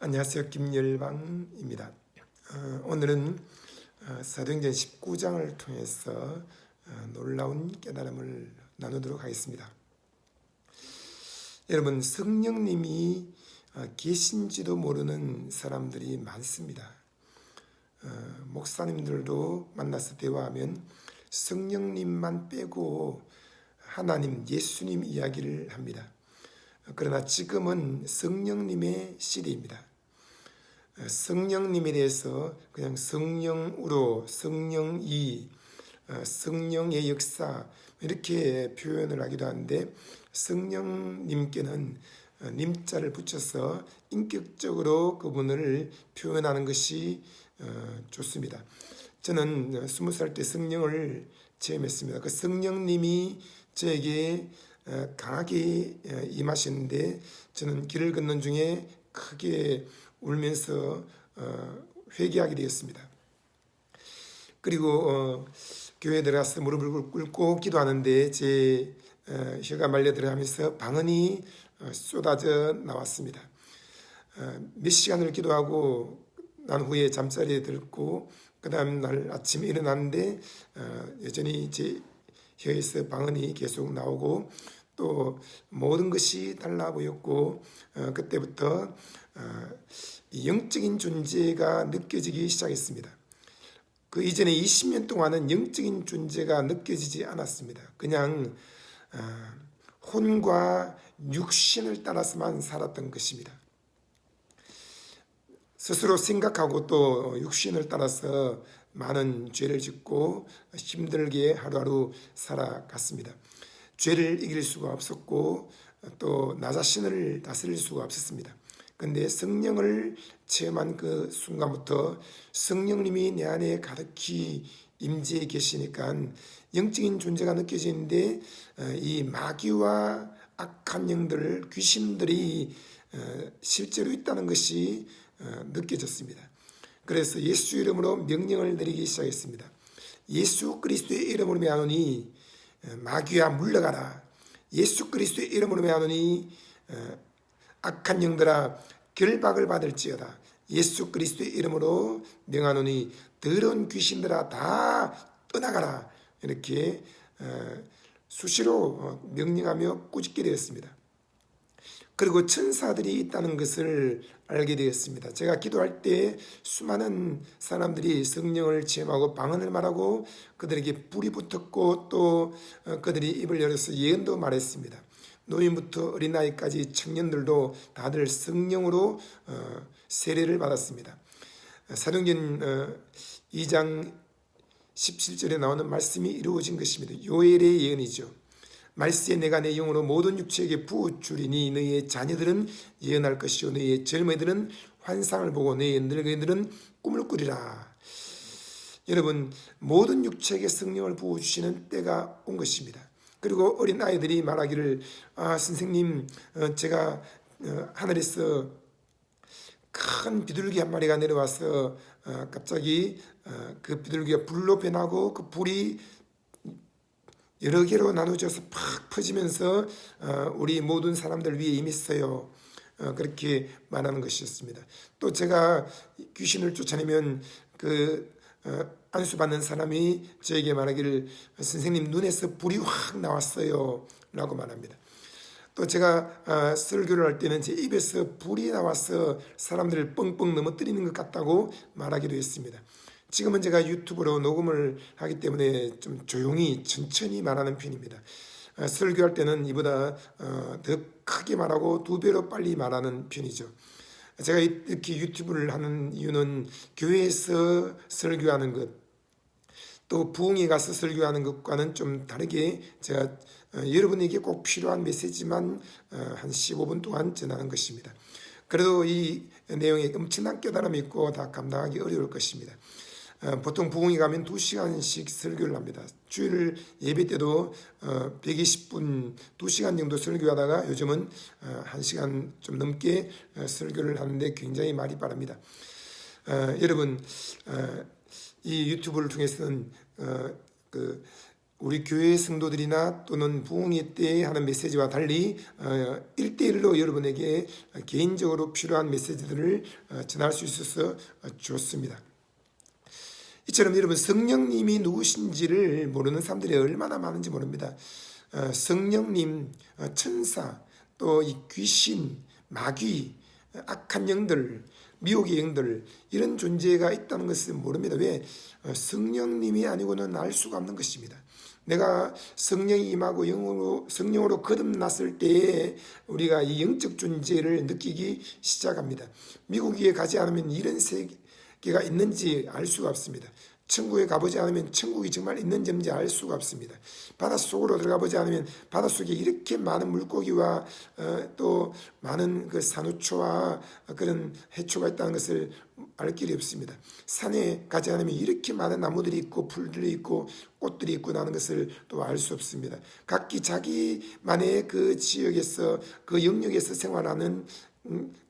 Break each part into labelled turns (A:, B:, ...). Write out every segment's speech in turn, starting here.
A: 안녕하세요. 김열방입니다. 오늘은 사도행전 19장을 통해서 놀라운 깨달음을 나누도록 하겠습니다. 여러분, 성령님이 계신지도 모르는 사람들이 많습니다. 목사님들도 만나서 대화하면 성령님만 빼고 하나님, 예수님 이야기를 합니다. 그러나 지금은 성령님의 시대입니다. 성령님에 대해서 그냥 성령으로, 성령이, 성령의 역사 이렇게 표현을 하기도 하는데, 성령님께는 님자를 붙여서 인격적으로 그분을 표현하는 것이 좋습니다. 저는 20살 때 성령을 체험했습니다. 그 성령님이 저에게 강하게 임하셨는데, 저는 길을 걷는 중에 크게 울면서 회개하게 되었습니다. 그리고 교회에 들어가서 무릎을 꿇고 기도하는데 제 혀가 말려 들어가면서 방언이 쏟아져 나왔습니다. 몇 시간을 기도하고 난 후에 잠자리에 들고 그 다음 날 아침에 일어났는데 여전히 제 혀에서 방언이 계속 나오고 또 모든 것이 달라 보였고, 그때부터 영적인 존재가 느껴지기 시작했습니다. 그 이전에 20년 동안은 영적인 존재가 느껴지지 않았습니다. 그냥 혼과 육신을 따라서만 살았던 것입니다. 스스로 생각하고 또 육신을 따라서 많은 죄를 짓고 힘들게 하루하루 살아갔습니다. 죄를 이길 수가 없었고 또 나 자신을 다스릴 수가 없었습니다. 그런데 성령을 체험한 그 순간부터 성령님이 내 안에 가득히 임재해 계시니까 영적인 존재가 느껴지는데, 이 마귀와 악한 영들, 귀신들이 실제로 있다는 것이 느껴졌습니다. 그래서 예수 이름으로 명령을 내리기 시작했습니다. 예수 그리스도의 이름으로 명하노니 마귀야 물러가라. 예수 그리스도의 이름으로 명하노니 악한 영들아 결박을 받을지어다. 예수 그리스도의 이름으로 명하노니 더러운 귀신들아 다 떠나가라. 이렇게 수시로 명령하며 꾸짖게 되었습니다. 그리고 천사들이 있다는 것을 알게 되었습니다. 제가 기도할 때 수많은 사람들이 성령을 체험하고 방언을 말하고 그들에게 불이 붙었고 또 그들이 입을 열어서 예언도 말했습니다. 노인부터 어린아이까지 청년들도 다들 성령으로 세례를 받았습니다. 사도행전 2장 17절에 나오는 말씀이 이루어진 것입니다. 요엘의 예언이죠. 말세에 내가 내 영으로 모든 육체에게 부어주리니 너희의 자녀들은 예언할 것이요 너희의 젊은이들은 환상을 보고 너희의 늙은이들은 꿈을 꾸리라. 여러분, 모든 육체에게 성령을 부어주시는 때가 온 것입니다. 그리고 어린 아이들이 말하기를 선생님, 제가 하늘에서 큰 비둘기 한 마리가 내려와서 갑자기 그 비둘기가 불로 변하고 그 불이 여러 개로 나눠져서 팍 퍼지면서 우리 모든 사람들 위에 임했어요. 그렇게 말하는 것이었습니다. 또 제가 귀신을 쫓아내면 그 안수받는 사람이 저에게 말하기를 선생님 눈에서 불이 확 나왔어요 라고 말합니다. 또 제가 설교를 할 때는 제 입에서 불이 나와서 사람들을 뻥뻥 넘어뜨리는 것 같다고 말하기도 했습니다. 지금은 제가 유튜브로 녹음을 하기 때문에 좀 조용히 천천히 말하는 편입니다. 설교할 때는 이보다 더 크게 말하고 2배로 빨리 말하는 편이죠. 제가 이렇게 유튜브를 하는 이유는 교회에서 설교하는 것, 또 부흥에 가서 설교하는 것과는 좀 다르게 제가 여러분에게 꼭 필요한 메시지만 한 15분 동안 전하는 것입니다. 그래도 이 내용에 엄청난 깨달음이 있고 다 감당하기 어려울 것입니다. 보통 부흥에 가면 2시간씩 설교를 합니다. 주일 예배 때도 120분 2시간 정도 설교하다가 요즘은 1시간 좀 넘게 설교를 하는데 굉장히 말이 빠릅니다. 여러분, 이 유튜브를 통해서는 우리 교회 성도들이나 또는 부흥회 때 하는 메시지와 달리 1대1로 여러분에게 개인적으로 필요한 메시지들을 전할 수 있어서 좋습니다. 이처럼 여러분 성령님이 누구신지를 모르는 사람들이 얼마나 많은지 모릅니다. 성령님, 천사, 또 이 귀신, 마귀, 악한 영들, 미혹의 영들 이런 존재가 있다는 것을 모릅니다. 왜? 성령님이 아니고는 알 수가 없는 것입니다. 내가 성령이 임하고 성령으로 거듭났을 때에 우리가 이 영적 존재를 느끼기 시작합니다. 미국에 가지 않으면 이런 세계가 있는지 알 수가 없습니다. 천국에 가보지 않으면 천국이 정말 있는지 없는지 알 수가 없습니다. 바닷속으로 들어가 보지 않으면 바닷속에 이렇게 많은 물고기와 또 많은 그 산호초와 그런 해초가 있다는 것을 알 길이 없습니다. 산에 가지 않으면 이렇게 많은 나무들이 있고 풀들이 있고 꽃들이 있고 나는 것을 또 알 수 없습니다. 각기 자기만의 그 지역에서 그 영역에서 생활하는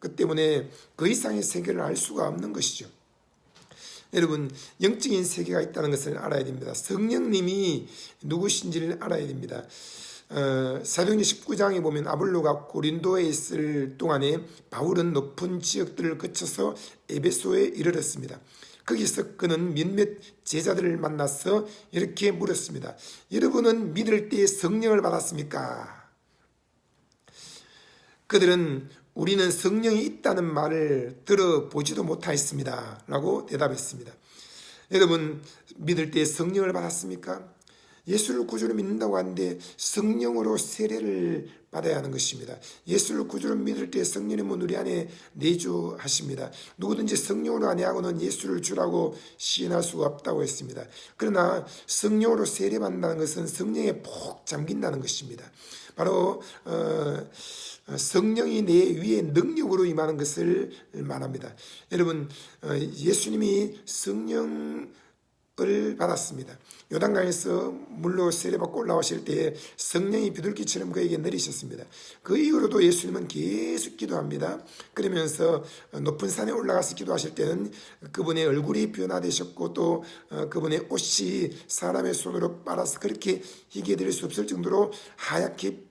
A: 그 때문에 그 이상의 세계를 알 수가 없는 것이죠. 여러분 영적인 세계가 있다는 것을 알아야 됩니다. 성령님이 누구신지를 알아야 됩니다. 사도행전 19장에 보면 아볼로가 고린도에 있을 동안에 바울은 높은 지역들을 거쳐서 에베소에 이르렀습니다. 거기서 그는 몇몇 제자들을 만나서 이렇게 물었습니다. 여러분은 믿을 때 성령을 받았습니까? 그들은 우리는 성령이 있다는 말을 들어보지도 못하였습니다 라고 대답했습니다. 여러분 믿을 때 성령을 받았습니까? 예수를 구주로 믿는다고 하는데 성령으로 세례를 받아야 하는 것입니다. 예수를 구주로 믿을 때 성령님은 우리 안에 내주하십니다. 누구든지 성령으로 아니하고는 예수를 주라고 시인할 수가 없다고 했습니다. 그러나 성령으로 세례받는다는 것은 성령에 푹 잠긴다는 것입니다. 바로 성령이 내 위에 능력으로 임하는 것을 말합니다. 여러분 예수님이 성령을 받았습니다. 요단강에서 물로 세례받고 올라오실 때 성령이 비둘기처럼 그에게 내리셨습니다. 그 이후로도 예수님은 계속 기도합니다. 그러면서 높은 산에 올라가서 기도하실 때는 그분의 얼굴이 변화되셨고 또 그분의 옷이 사람의 손으로 빨아서 그렇게 희게 될 수 없을 정도로 하얗게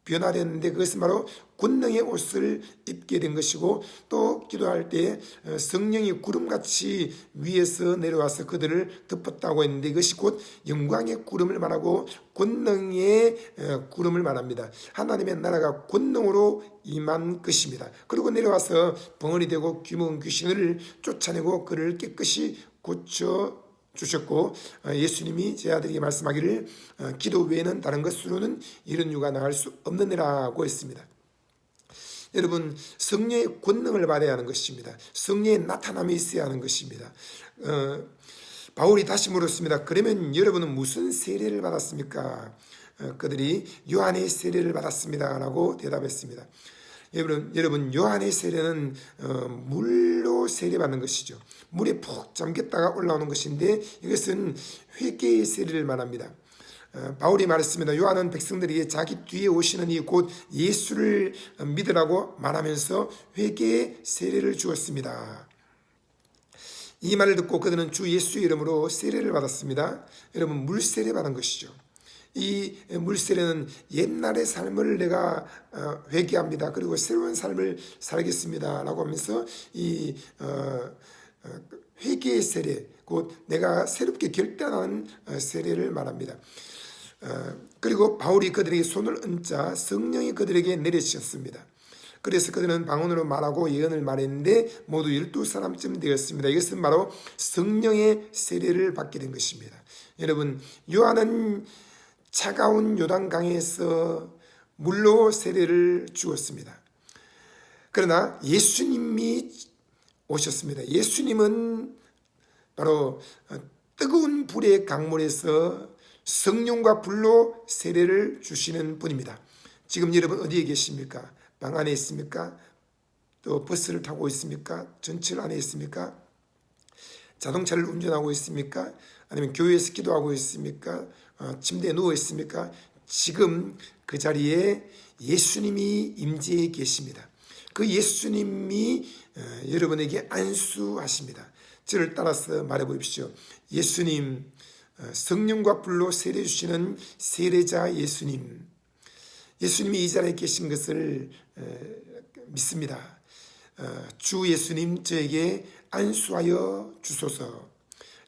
A: 변화됐는데 그것은 바로 권능의 옷을 입게 된 것이고 또 기도할 때 성령이 구름같이 위에서 내려와서 그들을 덮었다고 했는데 이것이 곧 영광의 구름을 말하고 권능의 구름을 말합니다. 하나님의 나라가 권능으로 임한 것입니다. 그리고 내려와서 벙어리 되고 귀먹은 귀신을 쫓아내고 그를 깨끗이 고쳐 주셨고 예수님이 제 아들에게 말씀하기를 기도 외에는 다른 것으로는 이런 유가 나갈 수 없느니라고 했습니다. 여러분 성령의 권능을 받아야 하는 것입니다. 성령의 나타남이 있어야 하는 것입니다. 바울이 다시 물었습니다. 그러면 여러분은 무슨 세례를 받았습니까? 그들이 요한의 세례를 받았습니다 라고 대답했습니다. 여러분 요한의 세례는 물로 세례받는 것이죠. 물에 푹 잠겼다가 올라오는 것인데 이것은 회개의 세례를 말합니다. 바울이 말했습니다. 요한은 백성들에게 자기 뒤에 오시는 이 곧 예수를 믿으라고 말하면서 회개의 세례를 주었습니다. 이 말을 듣고 그들은 주 예수의 이름으로 세례를 받았습니다. 여러분 물 세례 받은 것이죠. 이 물세례는 옛날의 삶을 내가 회개합니다. 그리고 새로운 삶을 살겠습니다 라고 하면서 이 회개의 세례 곧 내가 새롭게 결단하는 세례를 말합니다. 그리고 바울이 그들에게 손을 얹자 성령이 그들에게 내리셨습니다. 그래서 그들은 방언으로 말하고 예언을 말했는데 모두 12사람쯤 되었습니다. 이것은 바로 성령의 세례를 받게 된 것입니다. 여러분 요한은 차가운 요단강에서 물로 세례를 주었습니다. 그러나 예수님이 오셨습니다. 예수님은 바로 뜨거운 불의 강물에서 성령과 불로 세례를 주시는 분입니다. 지금 여러분 어디에 계십니까? 방 안에 있습니까? 또 버스를 타고 있습니까? 전철 안에 있습니까? 자동차를 운전하고 있습니까? 아니면 교회에서 기도하고 있습니까? 침대에 누워 있습니까? 지금 그 자리에 예수님이 임재해 계십니다. 그 예수님이 여러분에게 안수하십니다. 저를 따라서 말해 보십시오. 예수님, 성령과 불로 세례 주시는 세례자 예수님, 예수님이 이 자리에 계신 것을 믿습니다. 주 예수님, 저에게 안수하여 주소서.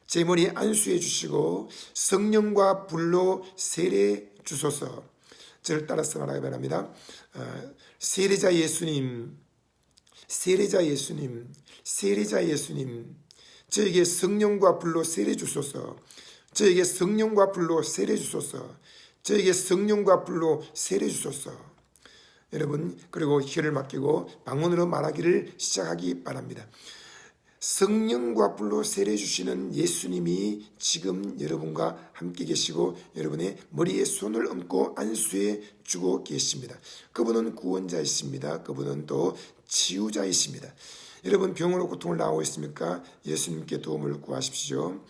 A: 제 머리 안수해 주시고 성령과 불로 세례 주소서. 저를 따라서 말하기 바랍니다. 세례자 예수님, 세례자 예수님, 세례자 예수님, 저에게 성령과 불로 세례 주소서. 저에게 성령과 불로 세례 주소서. 저에게 성령과 불로 세례 주소서. 여러분, 그리고 혀를 맡기고 방언으로 말하기를 시작하기 바랍니다. 성령과 불로 세례 주시는 예수님이 지금 여러분과 함께 계시고 여러분의 머리에 손을 얹고 안수해 주고 계십니다. 그분은 구원자이십니다. 그분은 또 치유자이십니다. 여러분, 병으로 고통을 당하고 있습니까? 예수님께 도움을 구하십시오.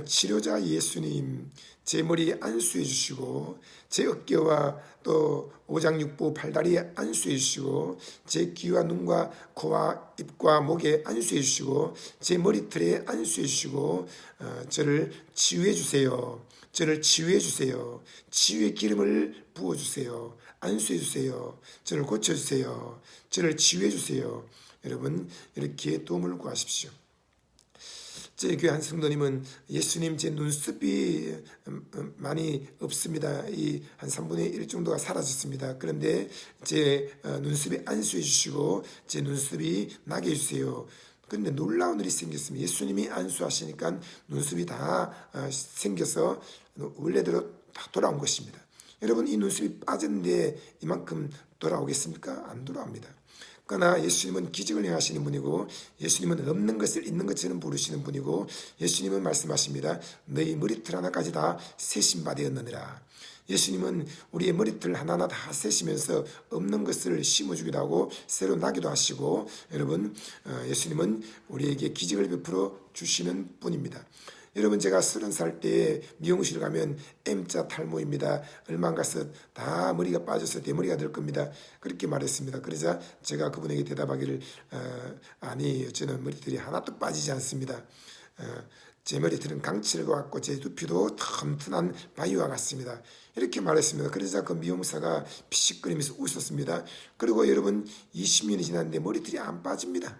A: 치료자 예수님, 제 머리에 안수해 주시고 제 어깨와 또 오장육부 팔다리에 안수해 주시고 제 귀와 눈과 코와 입과 목에 안수해 주시고 제 머리털에 안수해 주시고 저를 치유해 주세요. 저를 치유해 주세요. 치유의 기름을 부어주세요. 안수해 주세요. 저를 고쳐주세요. 저를 치유해 주세요. 여러분, 이렇게 도움을 구하십시오. 저희 교회 한 성도님은 예수님, 제 눈썹이 많이 없습니다. 이 한 3분의 1 정도가 사라졌습니다. 그런데 제 눈썹이 안수해 주시고 제 눈썹이 나게 해주세요. 그런데 놀라운 일이 생겼습니다. 예수님이 안수하시니까 눈썹이 다 생겨서 원래대로 다 돌아온 것입니다. 여러분, 이 눈썹이 빠졌는데 이만큼 돌아오겠습니까? 안 돌아옵니다. 그러나 예수님은 기적을 행하시는 분이고 예수님은 없는 것을 있는 것처럼 부르시는 분이고 예수님은 말씀하십니다. 너희 머리털 하나까지 다 세심받았느니라. 예수님은 우리의 머리털 하나하나 다 세시면서 없는 것을 심어주기도 하고 새로 나기도 하시고 여러분, 예수님은 우리에게 기적을 베풀어 주시는 분입니다. 여러분, 제가 30살 때 미용실 가면 M자 탈모입니다. 얼마 안 가서 다 머리가 빠져서 대머리가 될 겁니다. 그렇게 말했습니다. 그러자 제가 그분에게 대답하기를 아니, 저는 머리털이 하나도 빠지지 않습니다. 제 머리털은 강철과 같고 제 두피도 튼튼한 바위와 같습니다. 이렇게 말했습니다. 그러자 그 미용사가 피식거리면서 웃었습니다. 그리고 여러분, 20년이 지났는데 머리털이 안 빠집니다.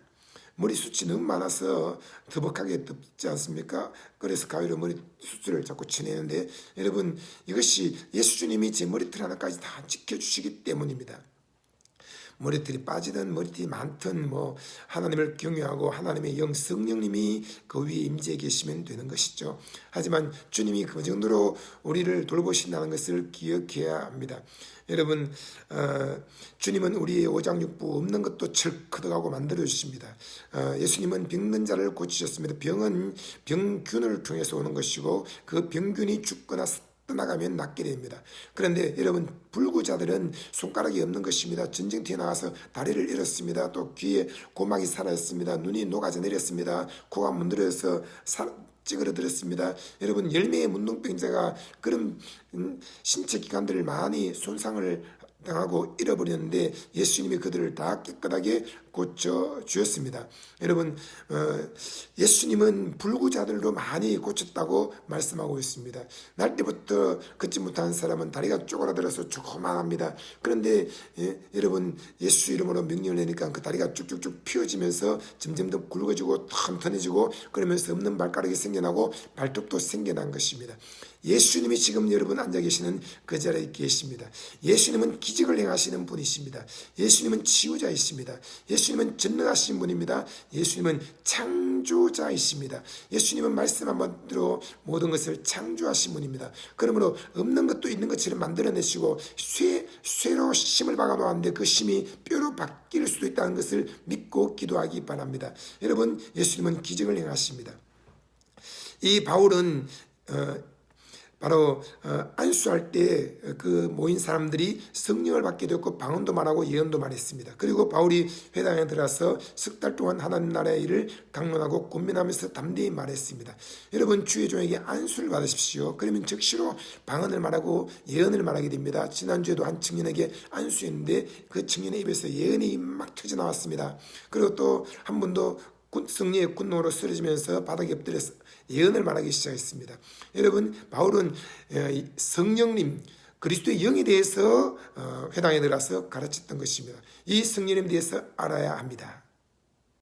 A: 머리숱이 너무 많아서 더벅하게 덮지 않습니까? 그래서 가위로 머리숱을 자꾸 치내는데 여러분, 이것이 예수님이 제 머리털 하나까지 다 지켜주시기 때문입니다. 머리털이 빠지든 머리털이 많든 하나님을 경외하고 하나님의 영 성령님이 그 위에 임재해 계시면 되는 것이죠. 하지만 주님이 그 정도로 우리를 돌보신다는 것을 기억해야 합니다. 여러분, 주님은 우리의 오장육부 없는 것도 철커덕하고 만들어 주십니다. 예수님은 병든 자를 고치셨습니다. 병은 병균을 통해서 오는 것이고 그 병균이 죽거나 떠나가면 낫게 됩니다. 그런데 여러분, 불구자들은 손가락이 없는 것입니다. 전쟁터에 나와서 다리를 잃었습니다. 또 귀에 고막이 살아있습니다. 눈이 녹아져 내렸습니다. 코가 문드러져서 찌그러들었습니다. 여러분, 열매의 문둥병자가 그런 신체 기관들을 많이 손상을 당하고 잃어버렸는데 예수님이 그들을 다 깨끗하게 고쳐주었습니다. 여러분, 예수님은 불구자들도 많이 고쳤다고 말씀하고 있습니다. 날 때부터 걷지 못한 사람은 다리가 쪼그라들어서 조그만합니다. 그런데 여러분, 예수 이름으로 명령을 내니까 그 다리가 쭉쭉쭉 펴지면서 점점 더 굵어지고 튼튼해지고 그러면서 없는 발가락이 생겨나고 발톱도 생겨난 것입니다. 예수님이 지금 여러분 앉아 계시는 그 자리에 계십니다. 예수님은 기적을 행하시는 분이십니다. 예수님은 치유자이십니다. 예수님은 전능하신 분입니다. 예수님은 창조자이십니다. 예수님은 말씀 한마디로 모든 것을 창조하신 분입니다. 그러므로 없는 것도 있는 것처럼 만들어내시고 쇠로 심을 박아놓았는데 그 심이 뼈로 바뀔 수도 있다는 것을 믿고 기도하기 바랍니다. 여러분, 예수님은 기적을 행하십니다. 이 바울은 바로 안수할 때 그 모인 사람들이 성령을 받게 되었고 방언도 말하고 예언도 말했습니다. 그리고 바울이 회당에 들어서 석 달 동안 하나님 나라의 일을 강론하고 권면하면서 담대히 말했습니다. 여러분, 주의 종에게 안수를 받으십시오. 그러면 즉시로 방언을 말하고 예언을 말하게 됩니다. 지난주에도 한 청년에게 안수했는데 그 청년의 입에서 예언이 막 터져나왔습니다. 그리고 또 한 분도 성령의 군노로 쓰러지면서 바닥에 엎드려서 예언을 말하기 시작했습니다. 여러분, 바울은 성령님, 그리스도의 영에 대해서 회당에 들어가서 가르쳤던 것입니다. 이 성령님에 대해서 알아야 합니다.